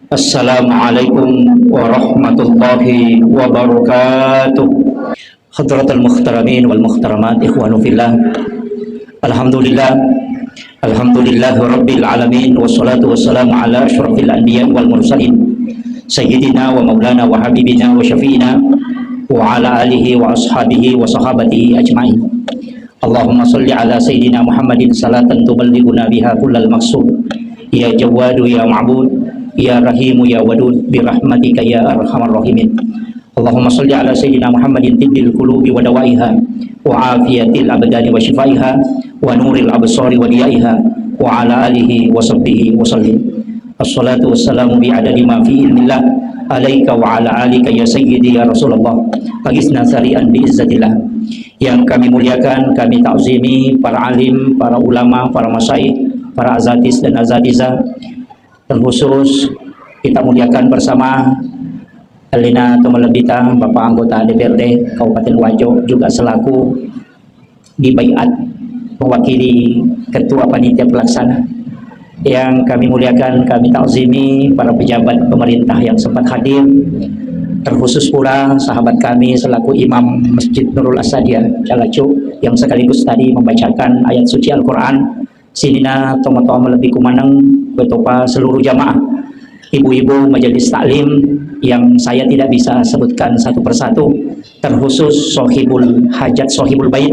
Assalamualaikum warahmatullahi wabarakatuh. Hadratul muhtaramin wal muhtaramat, ikhwanu fillah. Alhamdulillah, alhamdulillahi rabbil alamin, wassalatu wassalamu ala asyrafil anbiya wal mursalin, sayyidina wa maulana wa habibina wa syafi'ina wa ala alihi wa ashabihi wa sahabatihi ajma'in. Allahumma salli ala sayyidina Muhammadin salatan tuballighuna biha kullal maqsud. Ya Jawadu ya Ma'bud, ya Rahimu ya Wadud, birahmatika ya arhamar rahimin. Allahumma salli ala sayyidina Muhammadin tibbil qulubi wa dawaiha wa afiyatil abdani wa shifaiha wa nuril absari wa diyaiha wa ala alihi wa sahbihi wa sallim. Assalatu wassalamu bi'adadi ma fi ilmillah alaika wa ala alika ya sayyidi ya Rasulullah, agisna sari'an biizzatillah. Yang kami muliakan, kami ta'zimi para alim, para ulama, para masyaikh, para azatis dan azadizah, terkhusus kita muliakan bersama Elina Tomalebita, Bapak Anggota DPRD Kabupaten Wajo, juga selaku dibaiat mewakili Ketua Panitia Pelaksana. Yang kami muliakan, kami ta'zimi para pejabat pemerintah yang sempat hadir, terkhusus pula sahabat kami selaku Imam Masjid Nurul Asadiyah Calacu yang sekaligus tadi membacakan ayat suci Al-Quran. Sinina toma-toma lebih kumanang betopa seluruh jamaah, ibu-ibu majelis taklim yang saya tidak bisa sebutkan satu persatu, terkhusus sohibul hajat, sohibul bait,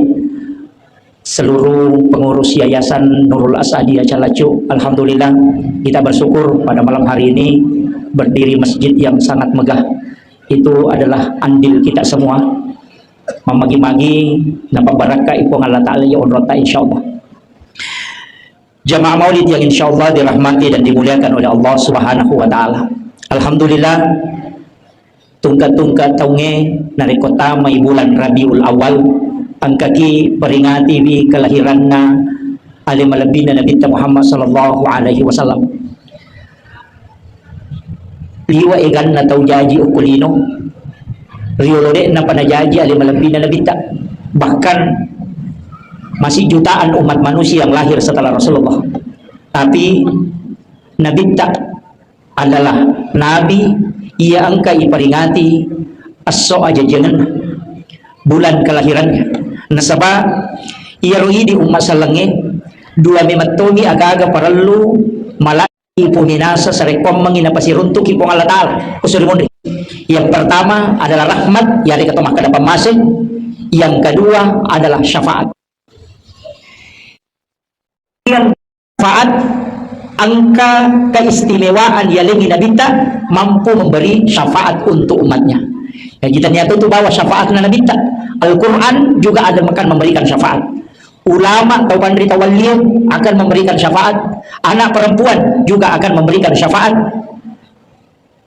seluruh pengurus yayasan Nurul Asadiyah Calacu. Alhamdulillah, kita bersyukur pada malam hari ini berdiri masjid yang sangat megah. Itu adalah andil kita semua, memagi-magi dapat barakah ipung Allah Ta'ala ya unrota insyaallah. Jamaah maulid yang insyaallah dirahmati dan dimuliakan oleh Allah Subhanahu wa Ta'ala. Alhamdulillah, tungkat-tungkat taunge nari kota may bulan Rabiul Awal, ang kaki peringati bi kelahiranna alim malabina Nabi Muhammad sallallahu alaihi wasallam. Liwa egan na taujaji ukulino, riolode na panajaji alim malabina Nabi, bahkan masih jutaan umat manusia yang lahir setelah Rasulullah, tapi Nabi tak adalah Nabi ia angka iperingati aso aja jangan bulan kelahirannya. Nasaba ia ruhi di umat salange dua mematoni aga-aga perlu malaki puninasa sarekom menginapasiruntuk ipong Allah Ta'ala usulimundi. Yang pertama adalah rahmat yari ketomah kadapan masing, yang kedua adalah syafaat. Yang syafaat angka keistimewaan yalengi nabita mampu memberi syafaat untuk umatnya. Ya, kita niat itu bahwa syafaat nabita Al-Quran juga ada akan memberikan syafaat. Ulama atau penderita wali akan memberikan syafaat. Anak perempuan juga akan memberikan syafaat.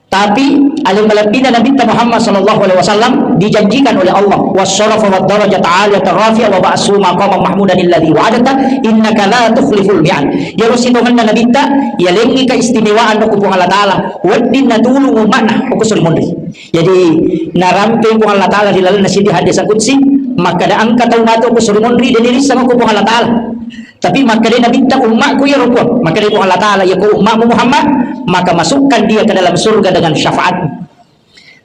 Tapi alim malabina Nabi Muhammad sallallahu alaihi wasallam dijanjikan oleh Allah wasyarafa wad darajat 'aliyatan rafi'a wa ba'su maqama mahmudan alladhi wa'adata innaka la tukhliful mi'ad. Ya rasitungan na Nabi ta yalengi keistimewaan ko pung Allah Taala wadin natulungu mana ko sulmundi. Jadi narampe pung Allah Taala dilalan na sidi hadis qudsi maka da angka taw nato ko sulmundi diniri sama ko pung Allah Taala. Tapi maka dia Nabi tak umatku ya rukun, maka dia Allah Ta'ala ya ku umatmu Muhammad, maka masukkan dia ke dalam surga dengan syafaat.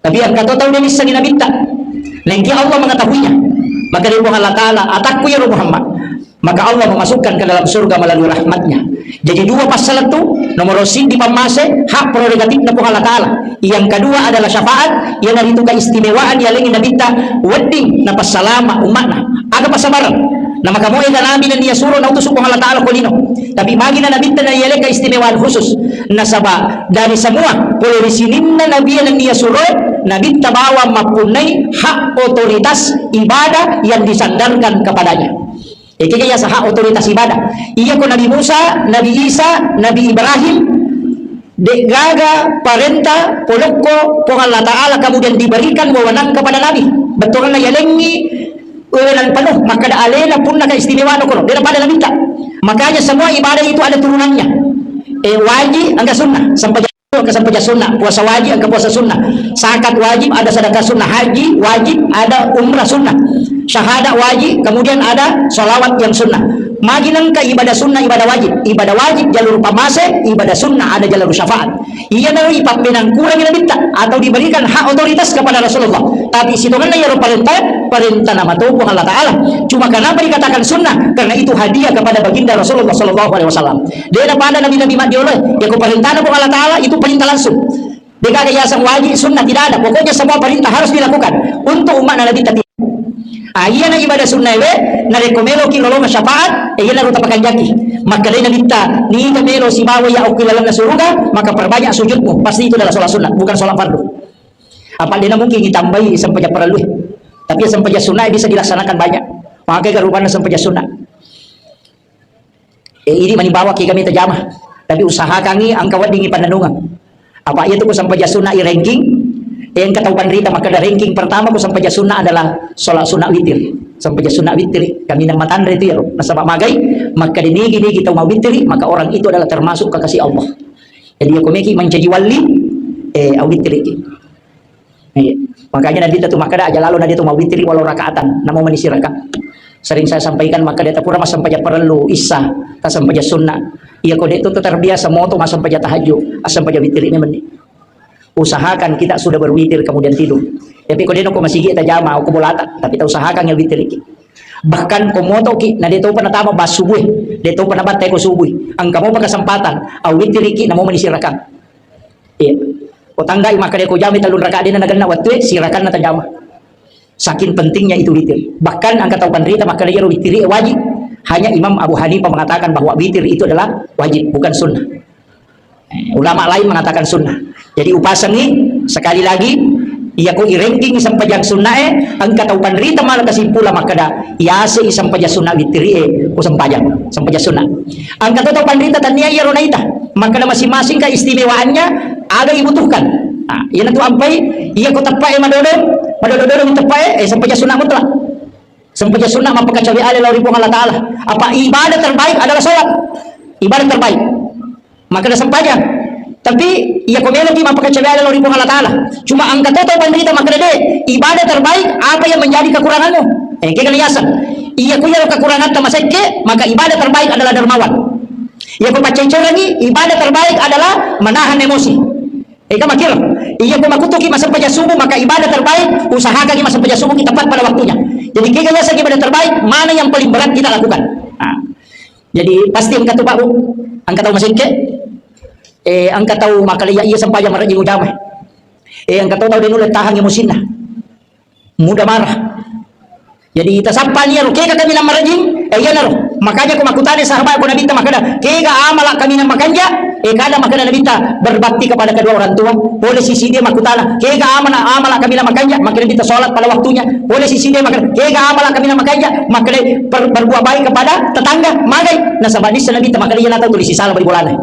Tapi yang kata tahu dia bisa Nabi tak, nanti Allah mengetahuinya, maka dia Allah Ta'ala atakku ya Muhammad, maka Allah memasukkan ke dalam surga melalui rahmatnya. Jadi dua pasal itu nomor di pamase hak prerogatif na Allah Ta'ala. Yang kedua adalah syafaat yang dari itu keistimewaan yang lagi Nabi tak wedding na pasalama umatna ada pasabaran. Nama kamu yang nabi dan dia suruh na utus Allah Ta'ala kulino. Tapi bagi na nabi na yale keistimewaan khusus. Nasaba dari semua polisinin na nabi dan dia suruh nabi tabawa mapunai hak otoritas ibadah yang disandarkan kepadanya. Kaya sa hak otoritas ibadah. Iya ko Nabi Musa, Nabi Isa, Nabi Ibrahim, gaga parenta poloko po Allah Ta'ala kemudian diberikan wewenang kepada nabi. Betul na yalengi wewenang penuh, maka da alena pun na keistimewaan ko daripada nabi ta. Makanya semua ibadah itu ada turunannya. Wajib angka sunnah sampai sampai sunnah, puasa wajib angka puasa sunnah, zakat wajib ada sedekah sunnah, haji wajib ada umrah sunnah. syahadat wajib, kemudian ada sholawat yang sunnah. Maginan ke ibadah sunnah, ibadah wajib jalur pamase, ibadah sunnah ada jalur syafaat. Ia dari ipapinang kurang yang minta atau diberikan hak otoritas kepada Rasulullah. Tapi situngan ya perintah nama Tuhan Allah Taala. Cuma kenapa dikatakan sunnah? Karena itu hadiah kepada baginda Rasulullah Sallallahu Alaihi Wasallam. Dia pada nabi-nabi madioleh, ya ku perintah Allah Taala itu perintah langsung. Dia ada yang wajib, sunnah tidak ada. Pokoknya semua perintah harus dilakukan untuk umat Nabi tadi. Iya na ibadah sunnah we na rekomelo ki lolong syafaat iya na rutapakan jaki maka dia minta ni kamelo si bawa ya ukilalan na surga maka perbanyak sujudmu pasti itu adalah sholat sunnah bukan sholat fardu apa dia mungkin ditambahi sampai perlu tapi sampai sunnah bisa dilaksanakan banyak maka garubana sampai sunnah ini manibawa ki kami terjamah tapi usaha kami angkawat dingi pandanungan apa itu ku sampai sunnah i ranking yang ketahuan rita maka ada ranking pertama ku sampai sunnah adalah sholat sunnah witir sampai sunnah witir kami nang matan itu ya nasabak magai maka gini kita mau witir maka orang itu adalah termasuk kekasih Allah jadi aku meki menjadi wali witir makanya nanti tu maka aja lalu nanti tu mau witir walau rakaatan namun menisi rakaat sering saya sampaikan maka dia pura mas sampai perlu isah tak sampai sunnah iya kode itu terbiasa moto mas sampai tahajud sampai witir ini meni usahakan kita sudah berwitir kemudian tidur tapi kalau dia nak masih kita jama aku bolata tapi kita usahakan yang witir iki bahkan komoto ki na dito pa natama ba subuh dito pa nabatay ko subuh ang kamo pagkasempatan au witir iki namo manisirakan iya o tangga maka dia ko jami talun rakaat din na nagana watwe sirakan na tajama saking pentingnya itu witir bahkan ang katahuan rita maka dia witir wajib hanya Imam Abu Hanifah mengatakan bahwa witir itu adalah wajib bukan sunnah ulama lain mengatakan sunnah jadi upasan ni sekali lagi ia ko i-ranking isang pajang sunnah ang katahuan rita malah kesimpulan maka da iase isang pajang sunnah witiri usang pajang sunnah ang katahuan rita tania iya ronaita maka da masing-masing keistimewaannya ada dibutuhkan iya na tu ampay iya ko tapae madododong tapae isang pajang sunnah mutlak isang pajang sunnah mapakacawi ala lauri po Allah Ta'ala apa ibadah terbaik adalah sholat ibadah terbaik maka da sampajang tapi ia komela di mapakacawi lauri po Allah Ta'ala cuma ang katahuan rita maka da ibadah terbaik apa yang menjadi kekuranganmu kekaliasan iya ko yung kekurangan tamaseke maka ibadah terbaik adalah dermawan iya ko pacengceng lagi ibadah terbaik adalah menahan emosi kamakir iya ko makutuki masa paja subuh maka ibadah terbaik usahakan masa paja subuh kita tepat pada waktunya jadi kekaliasan ibadah terbaik mana yang paling berat kita lakukan jadi pasti ang katuba ang kataw maseke ang kataw makalaya iya sampaya marajing ujamay ang kataw din ulit tahang emosin na mudah marah jadi tasampan niya kaya kami na marajing yan na makanya kumakutani sa habay ko nabita makada kaya amala kami na makanja kada makada nabita berbakti kepada kedua orang tua boleh sisi dia makutana kaya amala kami na makanja makada nabita sholat pada waktunya boleh sisi dia makada kaya amala kami na makanja makada berbuat baik kepada tetangga magay nasa badis sa nabita makada yan natang tulis isala balibolana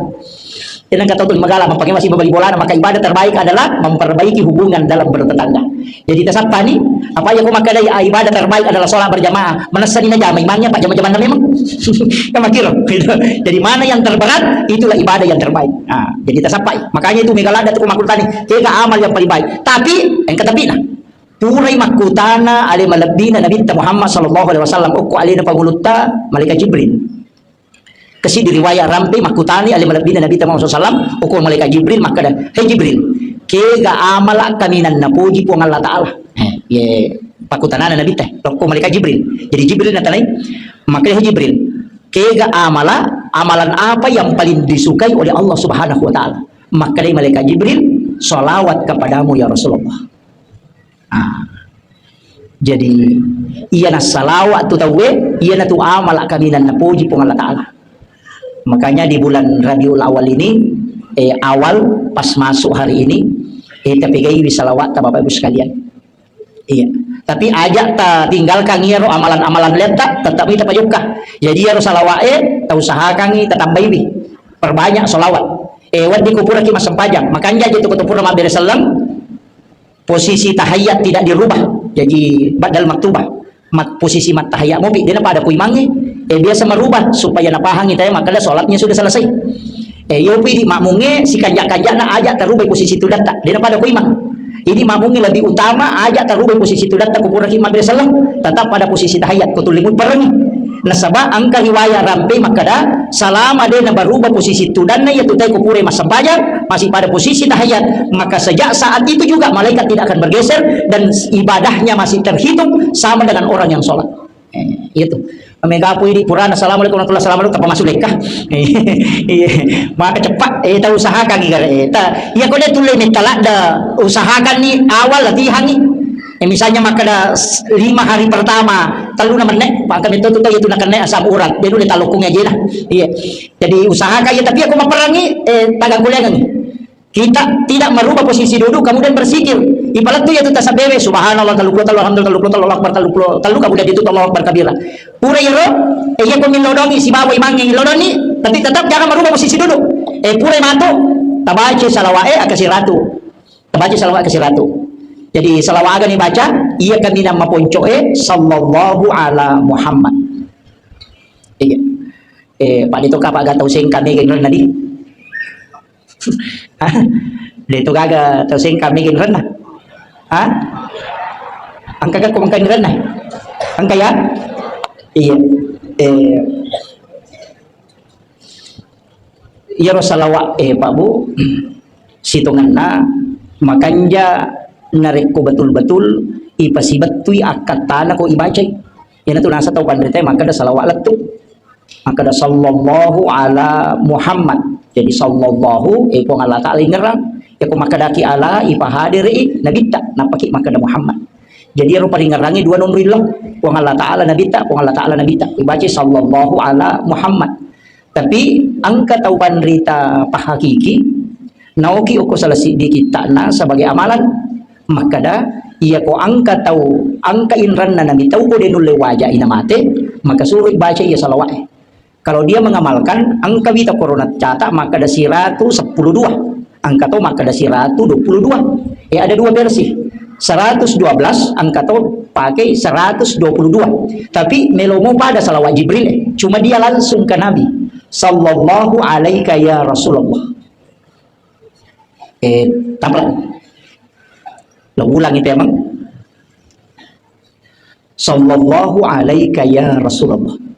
yang kata magala mapakai masih berbagi bola maka ibadah terbaik adalah memperbaiki hubungan dalam bertetangga jadi tasapa ni apa yang kumakada ibadah terbaik adalah sholat berjamaah menasani na jama imannya pak jama-jama na memang kamakiro jadi mana yang terberat itulah ibadah yang terbaik jadi tasapa makanya itu megalada tu kumakultani kaya amal yang paling baik tapi yang katabi na puray makutana ali malabina Nabi Muhammad sallallahu alaihi wasallam ukku ali na pagulutta malaikat Jibril kasi di riwayat rampe makutani ali malabina Nabi Muhammad SAW ukur malaikat Jibril maka dah hey Jibril kega amala kaminan napuji po Allah Ta'ala ye pakutanan Nabi teh ukur malaikat Jibril jadi Jibril natanay maka hey Jibril kega amalan apa yang paling disukai oleh Allah Subhanahu Wa Ta'ala maka dari malaikat Jibril sholawat kepadamu ya Rasulullah jadi iya na salawat tu tawe iya na tu amala kaminan napuji po Allah Ta'ala makanya di bulan Rabiul Awal ini awal pas masuk hari ini tapi gaya salawat ta Bapak Ibu sekalian iya tapi ajak ta tinggalkan ngiro amalan-amalan letak tetap kita payukah jadi harus salawat ta usahakan ta tambah ibi perbanyak salawat wad di kupura ki masam pajang makanya jadi kutupura Nabi sallam posisi tahiyat tidak dirubah jadi badal maktubah posisi mat tahiyat mo dia pada kuimangi biasa merubah supaya napahang kita maka sholatnya sudah selesai yopi di makmunge si kanjak-kanjak na aja terubah posisi itu data dia pada kuimang Ini mamungnya lebih utama aja terubah posisi itu datang kubur Imam bin Salam tetap pada posisi tahiyat kutulimut perangi. Nasabah angka riwayat rampe maka dah selama dia nak berubah posisi itu dan ia tutai kupure mas sembahyang masih pada posisi tahiyat, maka sejak saat itu juga malaikat tidak akan bergeser dan ibadahnya masih terhitung sama dengan orang yang sholat. Itu megapu ini Purana assalamualaikum warahmatullahi wabarakatuh tanpa masuk lekah. Maka cepat kita usahakan kita ya kau dia tulis ni talak dah usahakan ni awal latihan ni. Misalnya maka dah 5 hari pertama telu na menek maka itu itu nak naik asam urat dia dulu talukungnya aja lah. Iya. Jadi usahakan ya tapi aku meperangi tagang kuliah ni. Kita tidak merubah posisi duduk kemudian bersikir. Ibarat tu ya tu tasabewe subhanallah talukul alhamdulillah talukul akbar talukul kemudian itu Allah akbar kabira. Pura yero ya ko milodongi si bawa imang milodoni tapi tetap jangan merubah posisi duduk. Pura mato tabaca salawae akasi ratu. Tabaca salawat akasi ratu. Jadi salawat agak dibaca ia kan nama poncoe sallallahu ala Muhammad. Iya. Pak itu kapak agak tahu sing kami geng nadi. Dito gaga tahu sing kami geng na. Ha? Ang kagat kumangkain rin na. Ang kaya? Iya. Iya salawa Pak Bu. Situngan na makanya narik ko betul-betul ipasibat tuy akatana ko ibacay. Yan ito nasa tao pandrite maka da salawa latto. Maka da sallallahu ala Muhammad. Jadi sallallahu po Allah Ta'ala ngerang ya ko makadaki ala ipahadiri nabita napaki makada Muhammad. Jadi ro paling ngerangi dua nomor ilang wong Allah Ta'ala nabita wong Allah Ta'ala nabita ibaca sallallahu ala Muhammad. Tapi angka tauban rita pahakiki naoki uko salah sedikit takna sebagai amalan makada ia ko angka tau angka inran na nabita ko denul wajah inamate maka suruh baca ia salawat. Kalau dia mengamalkan angka wita corona catat maka ada siratu 12. Angka to maka ada siratu 22. Ada dua versi. 112 angka to pakai 122. Tapi melomo pada salawat Jibril. Cuma dia langsung ke Nabi. Sallallahu alaika ya Rasulullah. Tambah. Lo ulang itu emang. Sallallahu alaika ya Rasulullah.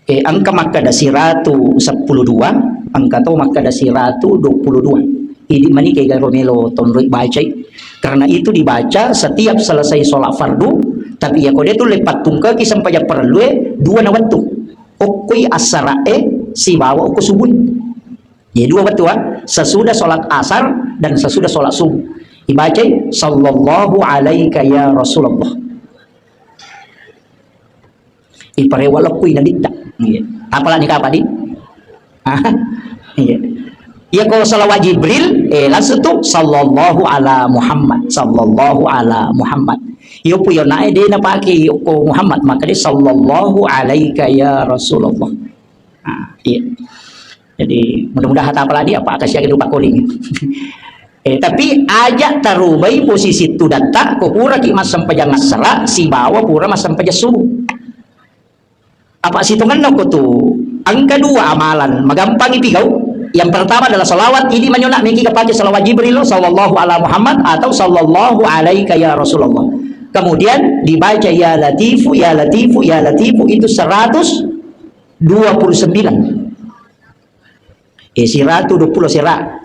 Angka maka ada siratu 12 angka to maka ada siratu 22 ini mani kaya Romelo tonroi baca karena itu dibaca setiap selesai sholat fardu tapi ya kode tu lepat tungka kisah pajak perlu dua na waktu okoi asara si bawa oko subuh ya dua waktu sesudah sholat asar dan sesudah sholat subuh dibaca sallallahu alaika ya Rasulullah iparewalakui nabita. Apalah ni kapa di? Iya. Ya kalau salawat Jibril langsung tu sallallahu ala Muhammad sallallahu ala Muhammad. Yo pu yo nae dia nak pakai ko Muhammad maka dia sallallahu alaika ya Rasulullah. Iya. Jadi mudah-mudahan apalah dia apa kasih lagi lupa kuning. Tapi ajak tarubai posisi tu data ko pura ki mas sampai jangan serak si bawa pura mas sampai subuh. Apa situngan ko tu angka dua amalan magampang ipigau. Yang pertama adalah salawat ini menyunak miki kepada salawat Jibril sallallahu ala Muhammad atau sallallahu alaika ya Rasulullah. Kemudian dibaca ya Latifu ya Latifu ya Latifu itu 129. Siratu 20 sirat.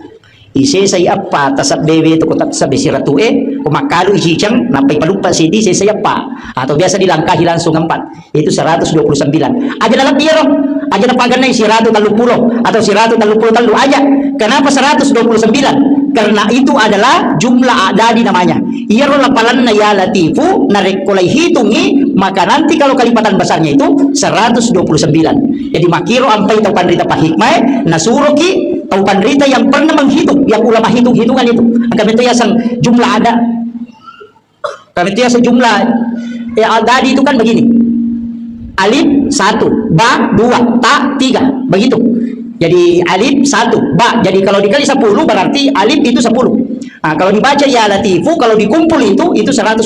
Isi saya apa tasab dewe itu kotak sabi siratu kumakalu isi cang napai palupa sidi saya apa atau biasa dilangkahi langsung 4 itu 129 aja dalam dia roh aja napaganay siratu 30 atau siratu 30 aja. Kenapa 129? Karena itu adalah jumlah adadi namanya. Ia roh lapalan na ya Latifu narekulai hitungi maka nanti kalau kalipatan besarnya itu 129. Jadi makiro ampai tau pandrita pahikmai nasuroki tau pandrita yang pernah menghitung yang ulama hitung-hitungan itu kami itu ya sang jumlah ada kami itu ya sejumlah adadi itu kan begini alif 1 ba 2 ta 3 begitu. Jadi alif 1 ba jadi kalau dikali 10 berarti alif itu 10. Nah, kalau dibaca ya Latifu kalau dikumpul itu 129.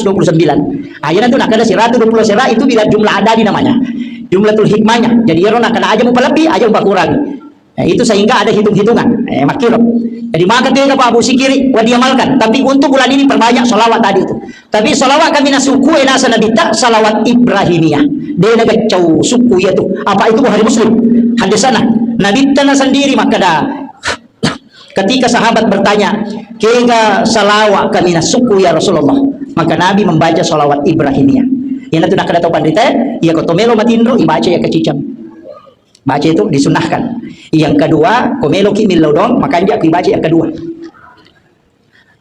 Akhirnya itu nak ada 120 sera itu bila jumlah adadi namanya. Jumlatul hikmahnya. Jadi ya nak kena aja mau lebih aja mau kurang. Itu sehingga ada hitung-hitungan. Makiro. Jadi maka ketika Pak Abu Sikiri diamalkan. Tapi untuk bulan ini perbanyak salawat tadi itu. Tapi salawat kami nasuku nasa nabi tak salawat Ibrahimiyah. Dia naga cau suku itu. Apa itu Bukhari Muslim? Hadis sana. Nabi tanah sendiri maka dah. Ketika sahabat bertanya, "Kega salawat kami nasuku ya Rasulullah?" Maka Nabi membaca salawat Ibrahimiyah. Yang itu nak kada tahu pandita, ia kotomelo matindro ibaca ya kecicam. Baca itu disunahkan. Yang kedua, komelo ki milodong, maka dia dibaca yang kedua.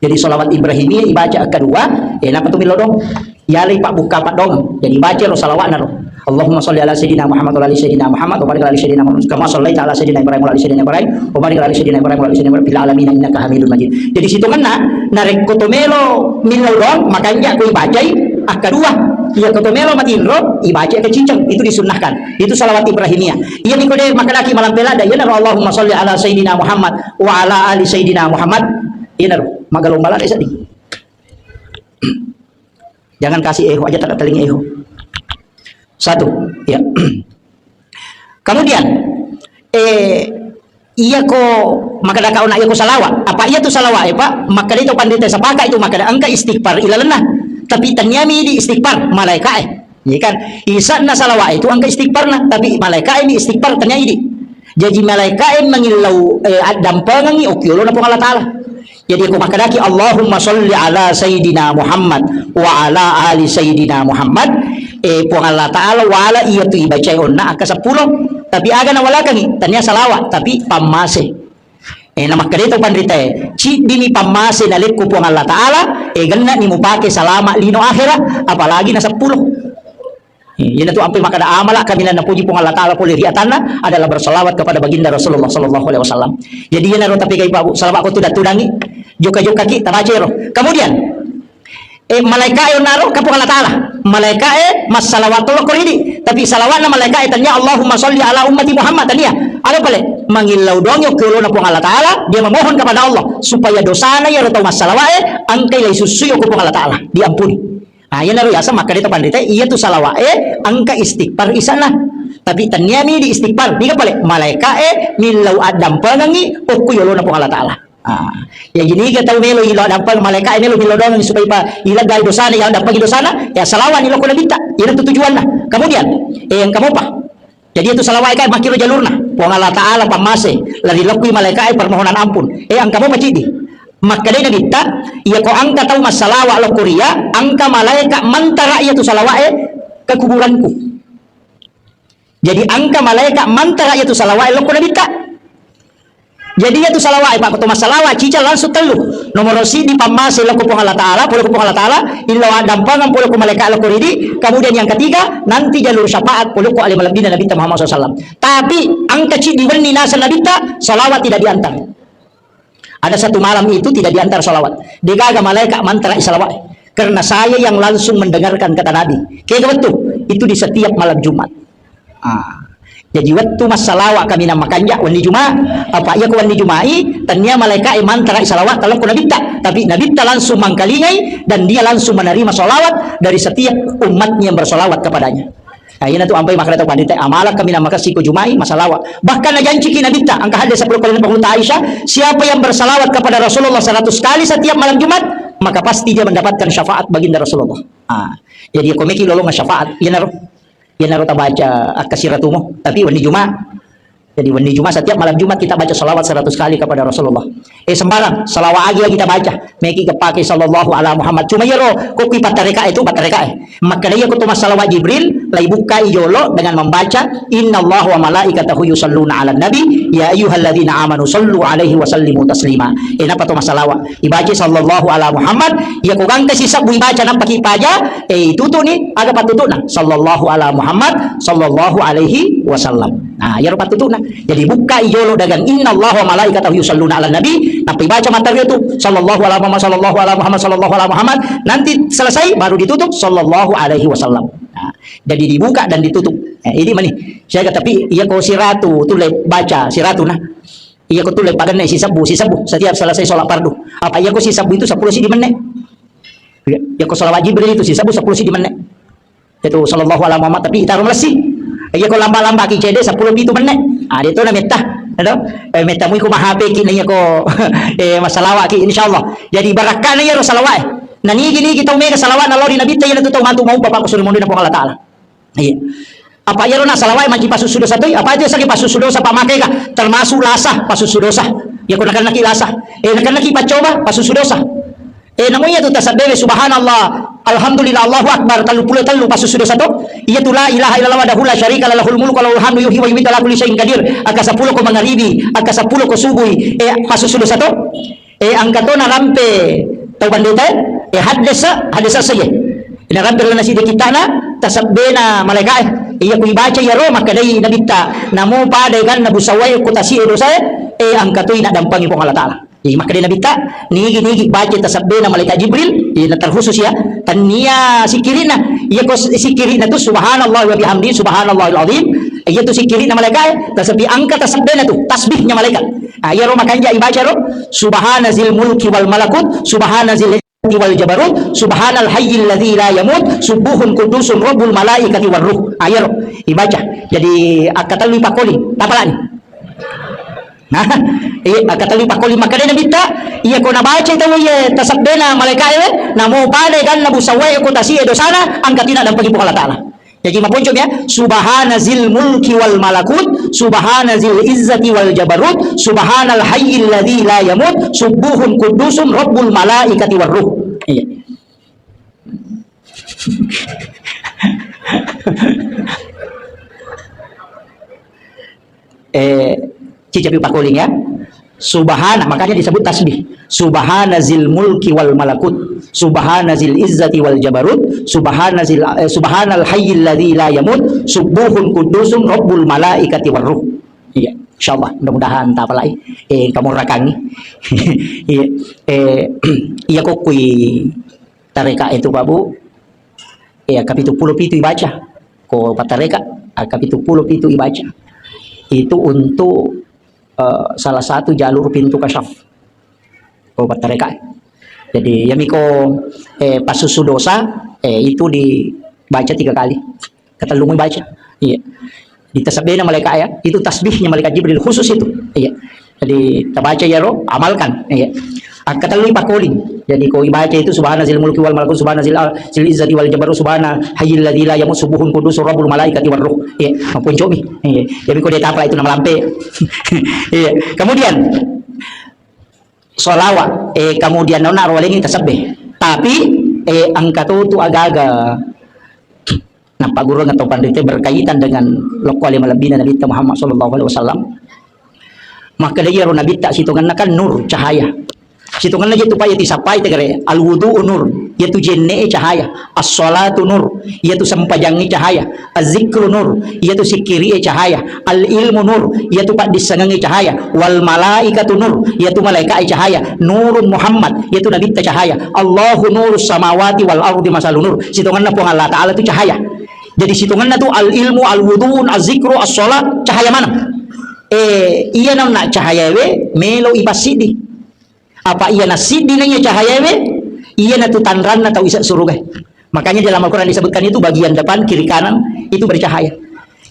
Jadi salawat Ibrahimi dibaca yang kedua, napa tu milodong? Yali pak buka pak dong. Jadi baca lo salawat naro. Allahumma sholli ala sayyidina Muhammad wa ala sayyidina Muhammad wa barik ala sayyidina Muhammad kama shallaita ala sayyidina Ibrahim wa ala sayyidina Ibrahim wa barik ala sayyidina Ibrahim wa ala sayyidina Ibrahim fil alamin innaka Hamidum Majid. Jadi situ mana narek kotomelo milodong, maka dia ku baca kedua. Ia kotomelo matinro ibaca ke cicang itu disunahkan. Itu salawat Ibrahimiyah. Ia nikode makalaki malam pelada ya naro Allahumma sholli ala sayyidina Muhammad wa ala ali sayyidina Muhammad. Ia naro magalombalan esa di. Jangan kasih eho aja tak teling eho. Satu, ya. Kemudian iya ko maka da kauna iya ko salawat. Apa iya tu salawat Pak? Maka itu pandita sapaka itu maka angka istighfar ilalenah. Tapi tanyami di istighfar malaikat ya kan isa na salawat itu angka istighfar na tapi malaikat ini istighfar tanyai di jadi malaikat mengilau dampangan ni okyolo na po Allah Ta'ala. Jadi aku makadaki Allahumma sholli ala sayyidina Muhammad wa ala ali sayyidina Muhammad po Allah Ta'ala wala iya tu ibaca onna angka 10 tapi aga na wala kang tanya salawat tapi pamase nama kadito pandrita ci dini pamase nalit ko po ang Allah Ta'ala ganna ni mo pake salama lino akhirah apalagi na 10 yun na to ampay makada amala kami na napuji po ang Allah Ta'ala po liriatan adalah bersalawat kepada baginda Rasulullah sallallahu alaihi wasallam jadi yun na ro tapi kay Babu salawat ko tudangi joka-joka kita bacero kemudian malaikat yon naro kapung Allah Ta'ala malaikat mas salawatullah koridi tapi salawat na malaikat tanya Allahumma sholli ala ummati Muhammad tanya ada pale mangilau dong yok kelo na pung Allah Ta'ala dia memohon kepada Allah supaya dosana ya atau mas salawat angkai lai susu yok pung Allah Ta'ala diampuni yan naro yasa maka dito pandita iya tu salawat angka istighfar isana tapi tanya mi di istighfar di pale malaikat milau adam pangangi okku yolo na pung Allah Ta'ala ya gini kita melo ilo dampang malaikat ini lo melo dong supaya pa ilag gai dosana yang dampang dosana ya salawat nilo ko nabita itu tujuan lah kemudian yang kamu pa jadi itu salawat kan makiro jalurna puang Allah Ta'ala pamase lari lokui malaikat permohonan ampun ang kamu macidi maka dia nabita iya ko angka tahu masalawat lo kuria angka malaikat mantara iya tu salawat ke kuburanku jadi angka malaikat mantara iya tu salawat lo ko nabita jadi itu salawat Pak ketua salawat cica langsung telu nomor si di pamase laku pung Allah Ta'ala puluh pung Allah Ta'ala illa dampangan puluh ku malaikat laku ridi kemudian yang ketiga nanti jalur syafaat puluh ku alim al-abdina Nabi Muhammad SAW tapi angka ci diwani nasa Nabi salawat tidak diantar ada satu malam itu tidak diantar salawat digaga malaikat mantra salawat karena saya yang langsung mendengarkan kata Nabi kayak betul itu di setiap malam Jumat jadi waktu mas salawat kami namakan ya wani Jumat apa ya ko wani Jumai tanya malaikat mantra salawat kalau ku Nabi tapi Nabi langsung mangkalingai dan dia langsung menerima salawat dari setiap umatnya yang bersalawat kepadanya ini tu ampai makna tu pandita amala kami namakan siku Jumai masalawat bahkan janji ki Nabi angka hadis 10 kali penghulu Aisyah siapa yang bersalawat kepada Rasulullah 100 kali setiap malam Jumat maka pasti dia mendapatkan syafaat baginda Rasulullah jadi komeki lolong syafaat ya naro ya naruh baca akasiratumu tapi wani Jumat jadi wani Jumat setiap malam Jumat kita baca salawat 100 kali kepada Rasulullah sembarang salawat lagi kita baca meki kepake sallallahu ala Muhammad cuma yero kopi patareka itu patareka maka dia kutuma salawat Jibril lai buka ijolo dengan membaca innallaha wa malaikatahu yusalluna ala nabi ya ayyuhalladzina amanu sallu alaihi wa sallimu taslima apa tu masalawat ibaca sallallahu ala Muhammad ya ko gangka sisa bui baca nang pakipaja tutu ni aga patutuna sallallahu ala Muhammad sallallahu alaihi wasallam ya patutuna jadi buka ijolo dengan innallaha wa malaikatahu yusalluna ala nabi tapi baca materi itu sallallahu ala Muhammad sallallahu ala Muhammad sallallahu ala Muhammad nanti selesai baru ditutup sallallahu alaihi wasallam jadi dibuka dan ditutup ini mani saya kata tapi iya ko siratu tu baca siratu nah iya ko tu pagan si sabu setiap selesai sholat fardu apa iya ko si sabu itu 10 di menit iya ko salawat Jibril itu si sabu 10 di menit itu sallallahu alaihi Muhammad tapi taruh melesi iya ko lamba-lamba ki cede 10 itu menit itu na metah Ano? Metamui ko mahape kinaya ko masalawa ki insyaallah. Jadi barakah na yaro salawa. Nanigi-nigi taw mega salawa na lori nabita yan tutaw mantu mau bapak ko sulmo na po Allah taala. Iya. Apa yaro na salawai magi pasusudo sa toy? Apa itu sa pasusudo sa pamakai ka? Termasuk lasah pasusudo sa. Ya ko nakan lasah. Nakan pacoba pasusudo sa. Namanya tu tasabbe subhanallah alhamdulillah Allahu akbar 30 pasusudo sa to. Iya tu la ilaha illallah wahdahu la syarika lahu lahul mulku wa lahul hamdu yuhyi wa yumiitu ala kulli syai'in qadir. Aka 10 ko mangaribi, aka 10 ko subuhi. Pasusudo sa to. Angka to na rampe taw bandita. Hadisa saja. Inarampe na si kita na tasabbe na malaikat. Iya ko ibaca yaro makadai nabita namo paday kan nabusaway ko tasi edo saya angka to ina dampangi po Allah taala. Makadai nabita nigi baca tasabbe na malaikat Jibril na terkhusus ya tania sikirina iya ko sikirina tu subhanallah wa bihamdi subhanallahil azim iya tu sikirina malaikat tasabbi angka tasabbe na tu tasbihnya malaikat. Yaro makanja ibaca ro subhanazil mulki wal malakut subhanazil wal jabarut subhanal hayyil ladzi la yamut subuhun kudusun rabbul malaikati war ruh. Ayo ibaca jadi akatalui pakoli tapalan nah akatalui pakoli makanya nabita iya ko nabaca ito iya tasabena malaikat namo pade kan nabusaway ko tasi edo sana angkatina dan pagi Allah taala. Jadi maponcom ya subhanazil mulki wal malakut subhanazil izzati wal jabarut subhanal hayyil ladzi la yamut subuhun kudusun rabbul malaikati war ruh. Iya. Cicapi pakuling ya. Subhana, makanya disebut tasbih. Subhanazil mulki wal malakut, subhanazil izzati wal jabarut, subhanal hayyil ladzi la yamut, subuhun kudusun rabbul malaikati war ruh. Iya, insyaallah mudah-mudahan tak apa lagi. Kamu rakangi. Iya. Iya kok kui tareka itu babu. Kapitul 10 itu ibaca. Ko patareka kapitul 10 itu ibaca. Itu untuk salah satu jalur pintu kasyaf obat mereka. Jadi yamiko pasusu dosa itu dibaca 3 kali. Kata lumui baca. Iya. Ditasabihna malaikat ya. Itu tasbihnya malaikat Jibril khusus itu. Iya. Jadi tabaca ya roh, amalkan. Iya. Kata lumui pakoling. Jadi ko ibaca itu subhanazil mulki wal malakut subhanazil izzati wal jabarut subhana hayyil ladzi la yamut subuhun qudus rabbul malaikati war ruh. Iya, maupun cobi. Iya. Jadi ko dia tapla itu nama lampe. Iya. Kemudian solawat kemudian nona arwalingin tasabih. Tapi angka tu agak-agak nampak guru atau pandita berkaitan dengan lokal yang malabina Nabi Muhammad sallallahu alaihi wasallam. Maka dia ro Nabi tak situngan kan nur cahaya. Situngan aja tu pa yati sapai tegare al wudu nur yaitu jenne cahaya, as-salatu nur yaitu sempajangi cahaya, az-zikru nur yaitu sikiri cahaya, al-ilmu nur yaitu pak disangangi cahaya, wal malaikatu nur yaitu malaikat cahaya, nurun Muhammad yaitu nabi cahaya, Allahu nurus samawati wal ardi masalun nur. Situngan po Allah taala itu cahaya. Jadi situngan tu al-ilmu, al-wudu, az-zikru, as-salat cahaya mana? Iya nak cahaya we melo ibasidi. Apa iya nasidi nanya cahaya we iya na tu tanran atau isa surga. Makanya dalam Al-Quran disebutkan itu bagian depan kiri kanan itu bercahaya.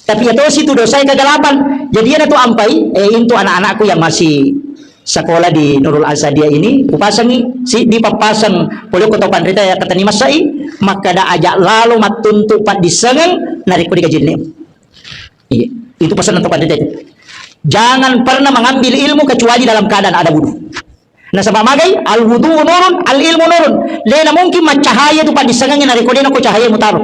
Tapi itu situ dosa kegelapan. Jadi ada tu ampai itu anak-anakku yang masih sekolah di Nurul Azadia ini upasangi si dipapasang polio kota pandrita ya kata ni masai maka da ajak lalu matuntu pat disengang narik ko di kajin. Iya, itu pesan untuk pandrita itu. Jangan pernah mengambil ilmu kecuali dalam keadaan ada wudu. Nah sama magai al wudu nurun al ilmu nurun. Lena mungkin cahaya itu pada disengangin dari kodena ko cahaya mutaruh.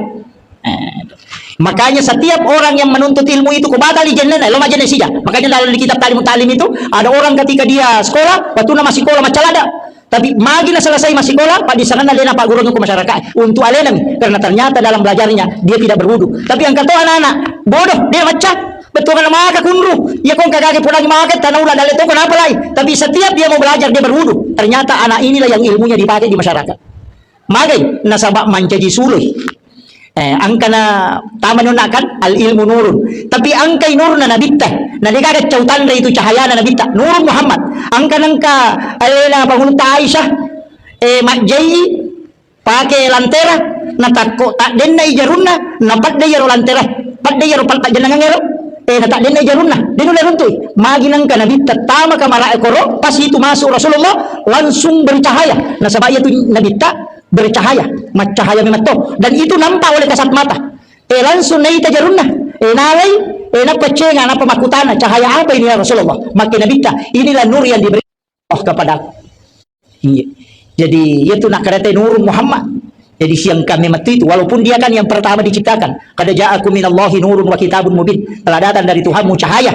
Makanya setiap orang yang menuntut ilmu itu kubatal di jannah lo majene sija. Makanya dalam di kitab talim itu ada orang ketika dia sekolah waktu masih sekolah macalada. Tapi magina selesai masih sekolah pada disengangin lena pak guru ke masyarakat untuk alena karena ternyata dalam belajarnya dia tidak berwudu. Tapi yang kata anak-anak bodoh dia macam betul kan maka kunru ya kong kagak pulang makan tanah ulah dalil itu kenapa lagi tapi setiap dia mau belajar dia berwudu ternyata anak inilah yang ilmunya dipakai di masyarakat magai nasabak menjadi suluh angkana taman kan al ilmu nurun tapi angkai nurun na nabitta na dikagat cautan itu cahaya na nabitta nurun Muhammad angkana alena bangun Aisyah majai pakai lantera na takko tak denna ijarunna na padde yaro lantera padde yaro palta jenengan yaro nata din jarun na din ularun tu maginang ka nabi tatama ka mara ekoro pas itu masuk Rasulullah langsung bercahaya nah sebab itu nabi bercahaya macahaya memang dan itu nampak oleh kasat mata langsung naik tajarun na nalai napacenga napamakutana cahaya apa ini ya Rasulullah makin nabi inilah nur yang diberi Allah kepada aku. Iya. Jadi itu nak kata nur Muhammad. Jadi siang kami mati itu walaupun dia kan yang pertama diciptakan. Qad ja'akum minallahi nurun wa kitabun mubin. Telah datang dari Tuhanmu cahaya,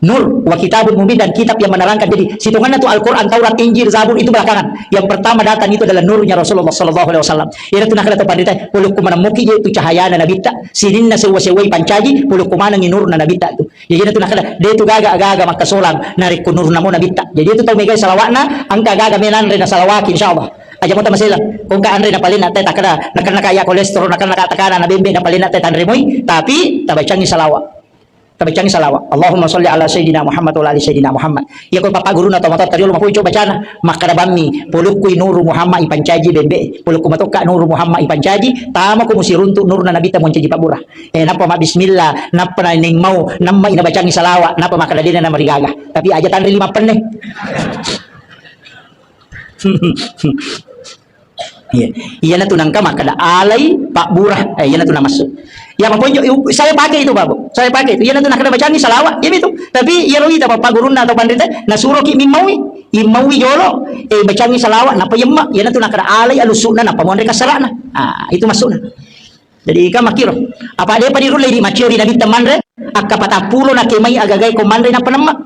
nur wa kitabun mubin dan kitab yang menerangkan. Jadi hitungannya itu Al-Qur'an, Taurat, Injil, Zabur itu belakangan. Yang pertama datang itu adalah nurnya Rasulullah sallallahu alaihi wasallam. Ira tu nak kata pandita puluk kumana muki itu cahaya na nabi ta. Sininna sewa-sewai pancaji puluk kumana nginur na nabi ta tu. Jadi itu nak kata dia tu gaga maka solang narik kunur namo nabi ta. Jadi itu tau megai salawatna angka gaga menan rena salawat insyaallah. Aja mo ta masila kung ka andre na palin natin takana nakana kaya kolesterol nakana katakana na bembe na palin natin tanre moy tapi tabachangi salawat Allahumma sholli ala sayyidina Muhammad wa ala sayyidina Muhammad ya ko papaguru na tomato tariyo mapuy cho bacana makarabami puluk kuy nuru Muhammad ipancaji bembe puluk kumatoka nuru Muhammad ipancaji tama ko musiruntu nuru na nabita moncaji pabura napa ma bismillah napa na ning mau namma inabachangi salawat napa makadadina na marigaga tapi aja tanre 5 peneh iya na tunang ka makada alay pak burah iya na tunang masuk ya mapunjo saya pakai itu babu saya pakai itu iya na tunang kada bacaan salawat ya itu tapi iya rohi ta pagurun na atau pandita na suruh ki imawi jolo bacaan salawat na payemma iya na tunang kada alay alusuna na pamonde kasarana itu masuk na jadi ka makiro apa dia padi rulay di maciori na bitamandre akka patapulo na kemai agagay komandre na panamma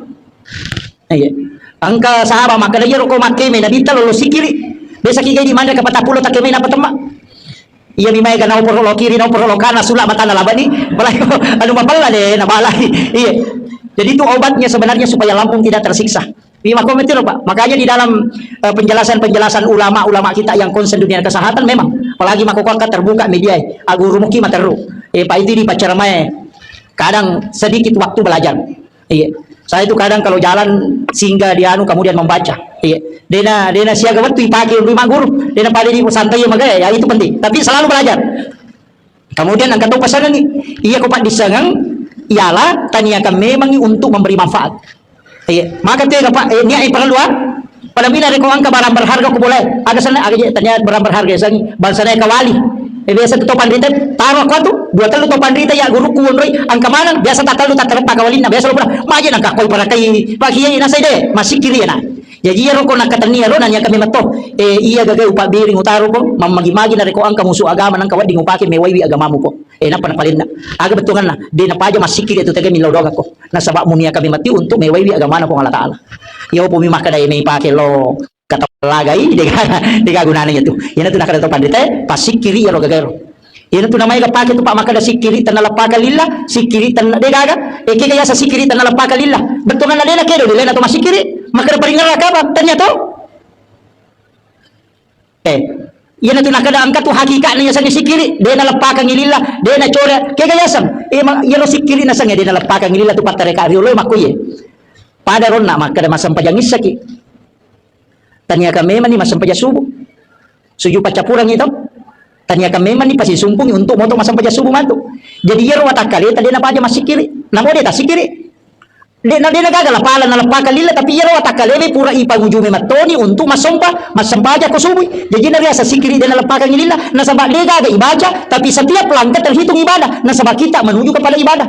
iya angka sahaba makada yero ko makeme na bita lolo sikiri besa kigay di mana kapatapulo takemay na patama iya mi may ganaw por lo kiri no por lo kana sula mata na laban ni balay ano mapala de na balay iya jadi itu obatnya sebenarnya supaya lambung tidak tersiksa Bima komentar Pak makanya di dalam penjelasan ulama kita yang konsen dunia kesehatan memang apalagi makoka terbuka media aguru muki materu Pak itu di pacaramai kadang sedikit waktu belajar iya saya itu kadang kalau jalan singgah di anu kemudian membaca iya dena siaga waktu dipakai rumah guru dena pada di santai ya itu penting tapi selalu belajar kemudian angkat tahu pesanan nih iya kok Pak disengang ialah taniakan memang untuk memberi manfaat iya maka tega Pak niat perlu pada bila reko angka barang berharga ko boleh ada sana aga tanya barang berharga sang bangsa na kawali biasa tu topan rita taruh ko tu dua telu topan rita ya guru ku roi angka mana biasa tatalu tatarap kawalin na biasa lo maje nang kakoy para kay pakiya ina sa ide masih kiri na jadi ro ko nakatania ro nanya kami mato iya gagay upa biring utaro ko mamagi-magi na reko angka musuh agama nang kawad ding upake mewaiwi agamamu ko na panapalin na aga betungan na di na paja masih kiri itu tega milaw doga ko na sabak munia kami mati untuk mewaiwi agama na ko Allah taala iyo po mimaka na may pake lo katalagay diga gunanya tu yana tu nakada to pandite pasikiri ya lo gagero yana tu namay gapake tu pak makada sikiri tanalapaka lillah sikiri tan degaga kaya sa sikiri tanalapaka lillah betungan na dela kedo dela to masikiri makada paringar ka ba tanya to yana tu nakada angkat tu hakikatnya sa sikiri dena lapaka lillah dena chora kaya sam yelo sikiri na sanga dena lapaka lillah tu patare ka riolo makuye pada ron nak kada masam pajangis saki tanya kami memang ni masam paja subuh suju pacapurang itu tanya kami memang ni pasti sumpung untuk moto masam paja subuh mantu jadi yero watakali tadi na paja masih kiri namo dia tak sikiri dia gagal pala na lapaka lila tapi yero watakali pura ipa ngujume matoni untuk masam paja ko subuh jadi na biasa sikiri dia na lapaka lila na sabab dia gagal ibadah tapi setiap langkah terhitung ibadah na sabab kita menuju kepada ibadah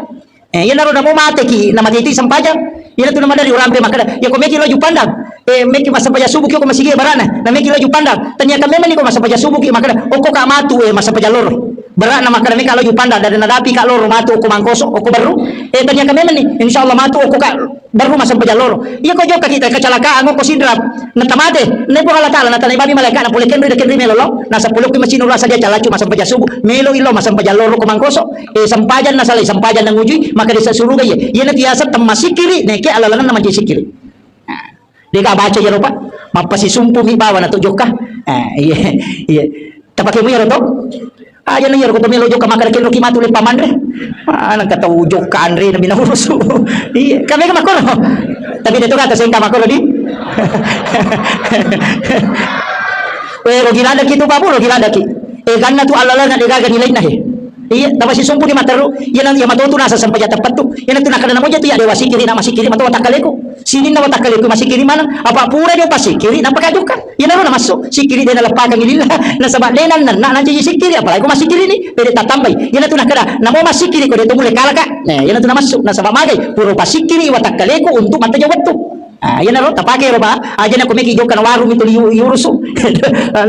yan naro na mo mate ki na matiti sampajang ila tu nama dari orang pe makada ya ko meki laju pandang meki masa paja subuh ko masige barana na meki laju pandang tanya ka memang ni ko masa paja subuh ki makada oko ka matu masa paja loro barana makada meki laju pandang dari nadapi ka loro matu ko mangkoso oko baru tanya ka memang ni insyaallah matu oko ka baru masa paja loro iya ko joka kita kecelakaan ko sidrap na tamate ne po Allah taala na tanay babi malaikat na puliken ri deken ri melolo na sa pulok ki masinura saja calacu masa paja subuh melo ilo masa paja loro ko mangkoso sampajan na salay sampajan nang ujui maka desa suruga ya na tiasa tamasik kiri neki alalangan naman sikiri dia ka baca ya lupa mapasi sumpu mi bawa na tujuk ka iya tapake mo yaro to aja na yaro ko pamilo joka maka kilo ki matuli pamandre nang kata ujok ka andre na binahuruso iya kami ka makoro tapi dito ka taseng ka makoro di pero ginada ki to babu ginada ki ganna tu alalangan digaga nilay na Iya, tapi si sumpu di mataru, yan ang matuto na sa sampaya tepat tu. Yan ang tunakan na mo jatu ya dewa sikiri na masikiri matu watakaleku. Sini na watakaleku masikiri mana? Apa pura dia pasikiri na pakajukan. Yan na masuk. Sikiri dia na lapagang ilila na sabak denan na nanti sikiri apalagi ko masikiri ni pwede tatambay. Yan ang tunakada na mo masikiri ko dito muli kalaka. Yan ang tunamasu na sabak magay puro pasikiri watakaleku untuk mata jawab tu. Yan na ro tapake ro ba? Aja na kumiki joka na warung itu yurusu.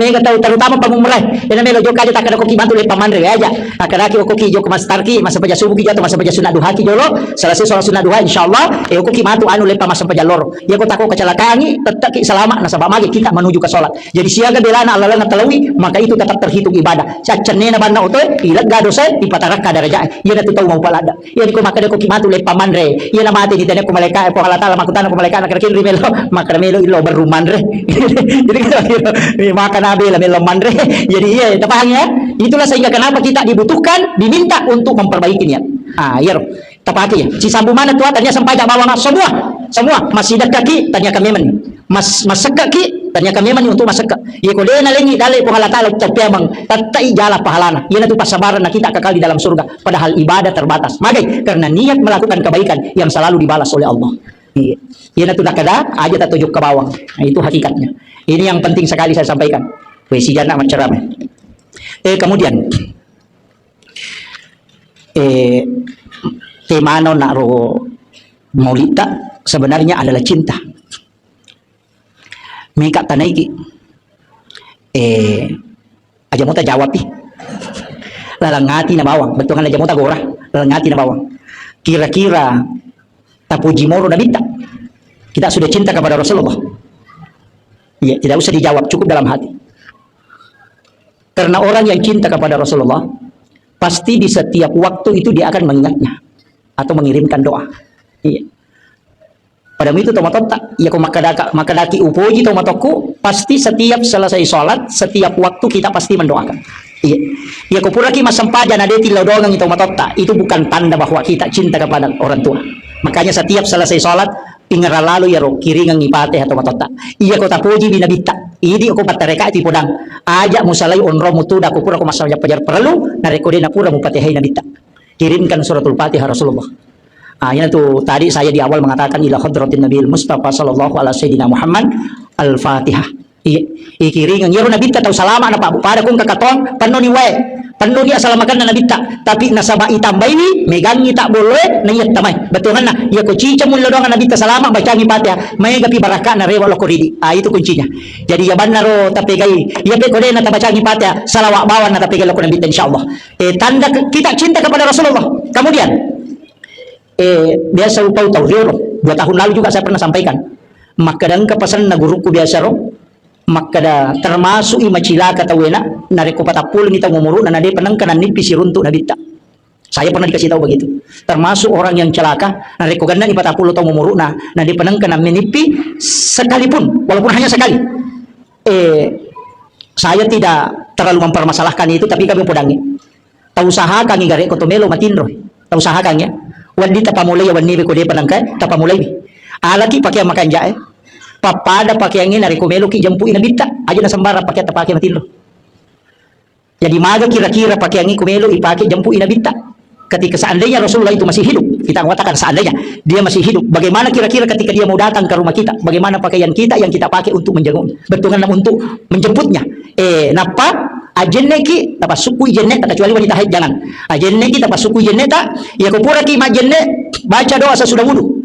Mega terutama pamumuray. Yan na melo joka aja takada ko kibantu le pamanre aja. Akadaki ko ki joka mas tarki masa paja subuh ki jatuh masa paja sunat duha ki jolo. Selesai sholat sunat duha insyaallah ko ki matu anu le masa paja loro. Ya ko tako kecelakaan ni tetap ki selamat na sabab magi kita menuju ke salat. Jadi siaga belana Allah na talawi maka itu tetap terhitung ibadah. Sa cenne na banna otoy ilag gado sa ipataraka daraja. Yan na tutaw mo palada. Yan ko makada ko ki matu le pamanre. Yan na mati di tanya ko malaikat po halata makutana ko malaikat kira rimelo makremelo ilo beruman re. Jadi makan nabi lah melo manre. Jadi iya tapang ya. Itulah sehingga kenapa kita dibutuhkan diminta untuk memperbaikinya. Iya roh. Tapake ya. Si sambu mana tua tanya sampai jak bawa semua masih dekat ki tanya kami men. Masak ki tanya kami men untuk masak. Iya ko na lengi dale po halata lo tapyamang tatai jala pahalana. Iya na tu pasabaran na kita kekal di dalam surga padahal ibadah terbatas. Magai karena niat melakukan kebaikan yang selalu dibalas oleh Allah. Iya itu nakada aja tak tujuk ke bawah. Itu hakikatnya. Ini yang penting sekali saya sampaikan. Si jana menceramah. Kemudian temano naro maulita sebenarnya adalah cinta. Meka tanaiki. Aja mau jawab ih. Lalangati na bawang. Betul kan aja mau gorah. Lalangati na bawang. Kira-kira tapuji moro na bita. Kita sudah cinta kepada Rasulullah. Ya, tidak usah dijawab, cukup dalam hati. Karena orang yang cinta kepada Rasulullah, pasti di setiap waktu itu dia akan mengingatnya atau mengirimkan doa. Iya. Pada itu tomatota, ya ko makadaki upoji tomatoku, pasti setiap selesai sholat, setiap waktu kita pasti mendoakan. Iya. Ya ko puraki masampaja na deti lodongang itu matota, itu bukan tanda bahwa kita cinta kepada orang tua. Makanya setiap selesai sholat ingara lalu ya ro kiringang ipate atau matota. Iya ko tapuji binabita. Idi ko patareka iti podang. Aja musalay onro mutuda ko pura ko masaya pajar perlu narekode na pura mupatihay nabita. Kirimkan suratul Fatihah Rasulullah. Yan itu tadi saya di awal mengatakan ila hadratin Nabil Mustafa sallallahu alaihi sayyidina Muhammad Al-Fatihah. Ikiringan yaro nabita tahu salama na pa pada kung kakaton pano ni wae. Pano ni asalamakan na nabita tapi nasaba itambay ni megangi tak boleh na iyat tamay. Betul na ya ko cica mun lodong nabita salama baca Fatihah may gapi baraka na rewa lokoridi. Itu kuncinya. Jadi ya banaro tapi gay ya pe ko na tabaca Fatihah salawat bawan na tapi gay lokon nabita insyaallah. Tanda kita cinta kepada Rasulullah. Kemudian biasa upau tahu 2 tahun lalu juga saya pernah sampaikan makadang kepesan na guruku biasa ro makada termasuk imacila kata wena nareko patapul ni tahu mumuru na nade penang kanan nipis runtuk nabita. Saya pernah dikasih tahu begitu. Termasuk orang yang celaka nareko ganda ni patapul tahu mumuru na nade penang kanan menipi sekalipun walaupun hanya sekali. Saya tidak terlalu mempermasalahkan itu tapi kami podangi. Tahu usaha kami gare kotomelo matindro. Tahu usaha kami ya. Wandi tapamulay wandi be kode panangka tapamulay alaki pakai makan jae papada pakai angin dari kumelo ki jampu inabita aja na sambara pakai tapake matilo. Jadi maga kira-kira pakai angin kumelo ipake jampu inabita ketika seandainya Rasulullah itu masih hidup, kita katakan seandainya dia masih hidup, bagaimana kira-kira ketika dia mau datang ke rumah kita, bagaimana pakaian kita yang kita pakai untuk menjaga betul untuk menjemputnya. Napa ajenne ki tapa suku jenne tak kecuali wanita haid jangan. Ajenne ki tapa suku jenne tak ya kupura ki majenne baca doa sesudah wudu.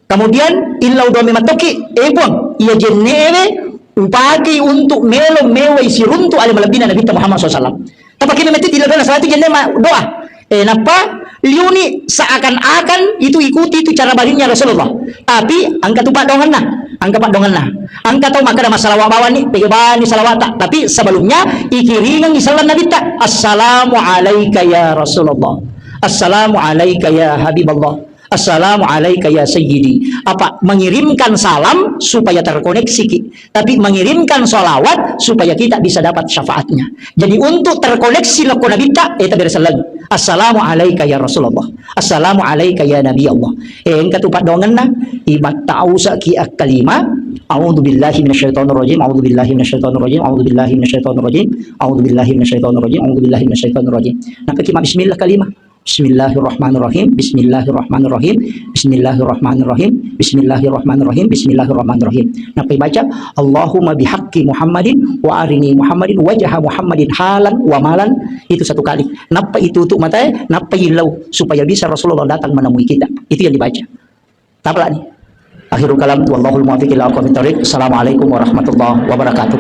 Kemudian illau doa mematoki buang ia jenne upaki untuk melo mewe isi runtu ala malabina Nabi Muhammad SAW. Tapa kini meti tidak ada salah itu jenne doa. Napa liuni seakan-akan itu ikuti itu cara balinnya Rasulullah. Tapi angka tupak dongan nah. Angka pak dongan nah. Angka tahu maka ada masalah bawa ni, pegabani salawata. Tapi sebelumnya ikiringan isalan Nabi tak. Assalamu alayka ya Rasulullah. Assalamu alayka ya Habiballah. Assalamu alayka ya Sayyidi. Apa? Mengirimkan salam supaya terkoneksi. Tapi mengirimkan salawat supaya kita bisa dapat syafaatnya. Jadi untuk terkoneksi loko Nabi tak, itu lagi. Assalamu alayka ya Rasulullah. Assalamu alayka ya Nabi Allah. Engka tupat dongan na ibat ta'usa ki ak kalima A'udzu billahi minasyaitonir rajim. A'udzu billahi minasyaitonir rajim. A'udzu billahi minasyaitonir rajim. A'udzu billahi minasyaitonir rajim. A'udzu billahi minasyaitonir rajim. Nakakima bismillah kalimah. Bismillahirrahmanirrahim. Bismillahirrahmanirrahim. Bismillahirrahmanirrahim. Bismillahirrahmanirrahim. Bismillahirrahmanirrahim. Nakai baca Allahumma bihaqqi Muhammadin wa arini Muhammadin wajha Muhammadin halan wa malan. Itu satu kali. Napa itu tutup mata, napa ilau supaya bisa Rasulullah datang menemui kita. Itu yang dibaca. Tabla nih. Akhirul kalam wallahul muwaffiq ila aqwamit thoriq. Assalamualaikum warahmatullahi wabarakatuh.